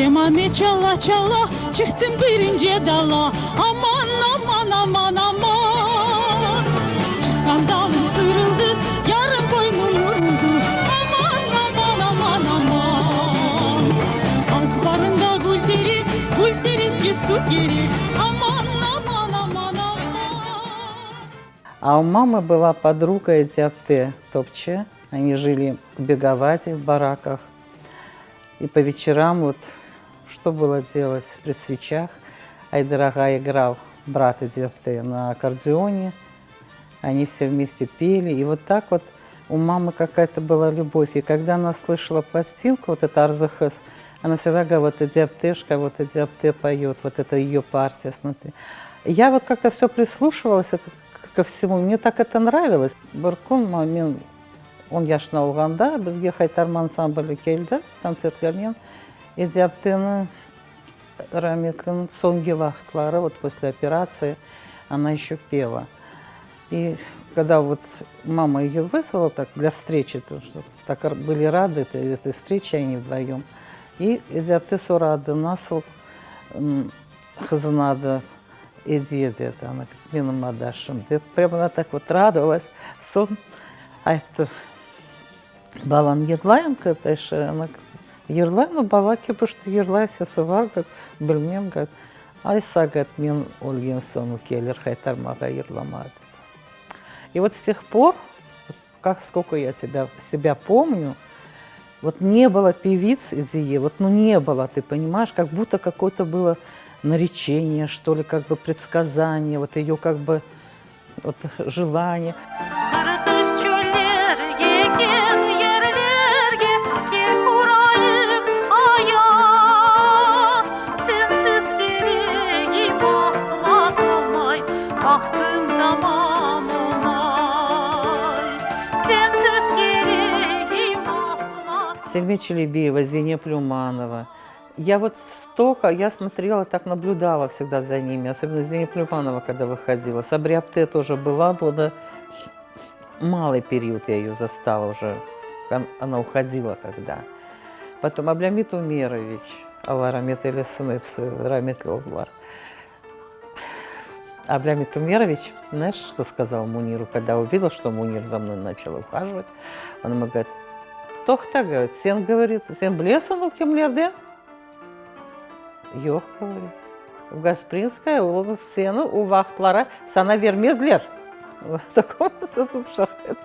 Kemanı çala çala çıktım birinci dala. Aman aman aman aman. Çıkan dalım kırıldı, yarım boynum vuruldu. Aman aman aman aman. Azbarında gül derin, gül derin bir su gelir. Aman aman aman aman. А у мамы была подруга из Япты, Топче. Они жили в Беговате, в бараках. И по вечерам вот что было делать при свечах? Айдырага играл, брат из Япты, на аккордеоне. Они все вместе пели. И вот так вот у мамы какая-то была любовь. И когда она слышала пластинку, вот это Арзахас, она всегда говорила, вот Эдиаптешка, вот Эдиапте поет, вот это ее партия, смотри. И я вот как-то все прислушивалась ко всему, мне так это нравилось. Баркун момент, он яшна алғанда, бізге Хайтарма ансамблі келді, концертлерінен. Эдиаптені рахметлінің соңғы вақытлары, вот после операции, она еще пела. И когда вот мама ее вызвала так для встречи, что так были рады этой встрече, они вдвоем. И Эдиапте сорады, насыл хызынады, Эдия деді, она говорит, менің адашым. Прямо она так вот радовалась. Сон айтты, балан ерлайым, она ерлай, ну бала кепішті ерлай, сесі var, білмем, айса, мен өлген соң келер, Хайтармаға ерламады. И вот с тех пор, сколько я себя помню, вот не было певиц Эдии, вот ну не было, ты понимаешь, как будто какое-то было наречение, что ли, как бы предсказание, вот ее как бы вот, желание. Сельме Челебеева, Зине Плюманова. Я вот столько, я смотрела, так наблюдала всегда за ними, особенно Зине Плюманова, когда выходила. Сабри Апте тоже была, но малый период я ее застала уже, она уходила когда. Потом Аблямит Умерович, Алла Рамет или Сынепсы, Рамет Ловлар. Аблямит Умерович, знаешь, что сказал Муниру, когда увидел, что Мунир за мной начал ухаживать? Он ему говорит, Тохта, говорит, сен, говорит, сен блесен у кемлерден? Yok, говорит. В Гаспринская, у сену, у вахтлара, сана вермезлер. Такой тут шахет.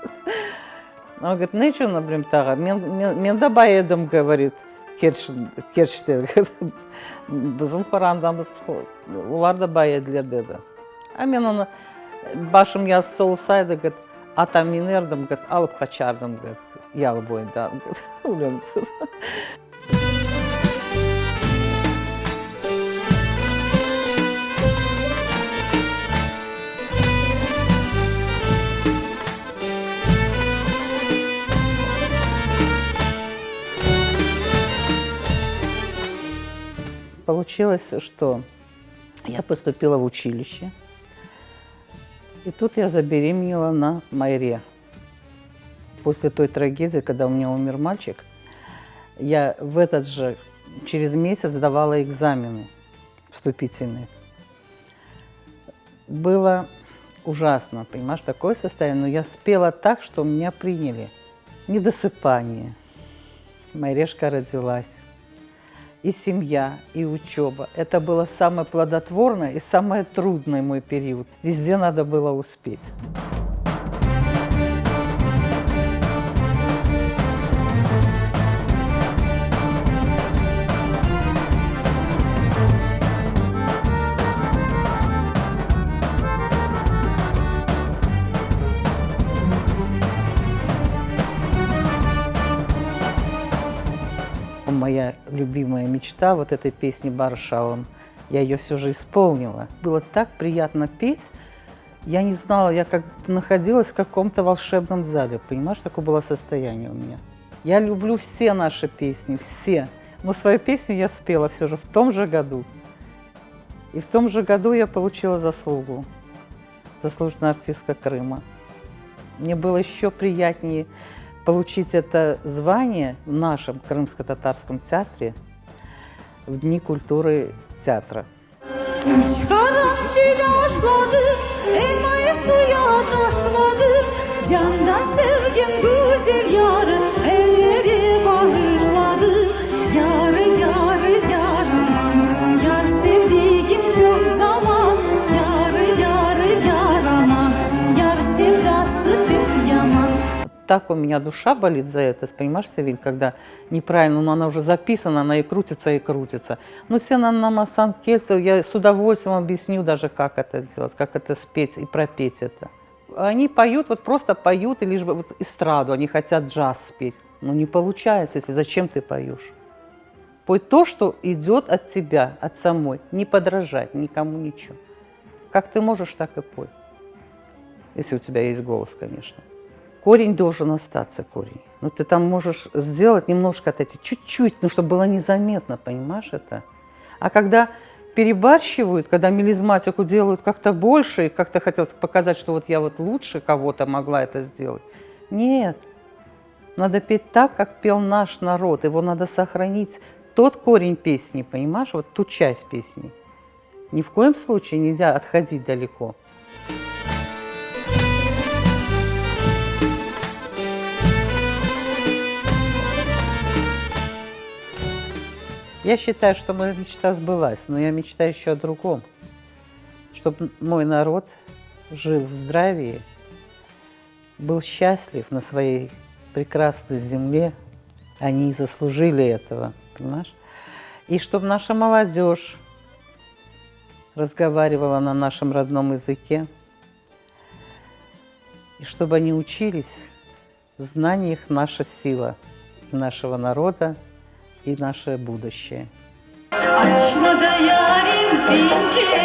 Он говорит, нечего, например, тага, мен да байедым, говорит, керчтер. Bizim Kur'an'damız, ular da bayedirler dedi. Мен onu başım yazısı olsaydı, говорит, atam inerdim, говорит, alıp kaçardım, говорит, yalı boyundan, говорит. Получилось, что я поступила в училище, и тут я забеременела на Майре. После той трагедии, когда у меня умер мальчик, я в этот же, через месяц давала экзамены вступительные. Было ужасно, понимаешь, такое состояние, но я спела так, что меня приняли. Недосыпание. Майрешка родилась. И семья, и учеба. Это было самое плодотворное и самое трудное мой период. Везде надо было успеть. Моя любимая мечта, вот этой песни «Баршалом», я ее все же исполнила. Было так приятно петь, я не знала, я как находилась в каком-то волшебном зале, понимаешь, такое было состояние у меня. Я люблю все наши песни, все, но свою песню я спела все же в том же году. И в том же году я получила заслугу, заслуженная артистка Крыма. Мне было еще приятнее получить это звание в нашем Крымско-татарском театре, в Дни культуры театра. Karanfil ağaçladı, elmayı suya taşladı. Candan sevgim güzel yarı, elleri bağışladı. Yarı yarı yaraman, yar sevdiğim çok zaman. Yarı yarı yaraman, yar sevdası pek yaman. Так у меня душа болит за это, понимаешь, Севиль, когда неправильно, но она уже записана, она и крутится, и крутится. Но все на Масанкельцев, я с удовольствием объясню даже, как это сделать, как это спеть и пропеть это. Они поют, вот просто поют, и лишь бы вот эстраду, они хотят джаз спеть. Но не получается, если зачем ты поешь? Пой то, что идет от тебя, от самой, не подражать никому ничего. Как ты можешь, так и пой. Если у тебя есть голос, конечно. Корень должен остаться, корень. Ну, ты там можешь сделать немножко от этих, чуть-чуть, ну, чтобы было незаметно, понимаешь это? А когда перебарщивают, когда мелизматику делают как-то больше, и как-то хотелось показать, что вот я вот лучше кого-то могла это сделать. Нет. Надо петь так, как пел наш народ. Его надо сохранить, тот корень песни, понимаешь, вот ту часть песни. Ни в коем случае нельзя отходить далеко. Я считаю, что моя мечта сбылась, но я мечтаю еще о другом. Чтобы мой народ жил в здравии, был счастлив на своей прекрасной земле. Они заслужили этого, понимаешь? И чтобы наша молодежь разговаривала на нашем родном языке. И чтобы они учились, в знаниях наша сила нашего народа и наше будущее. Açma da yarim zincir.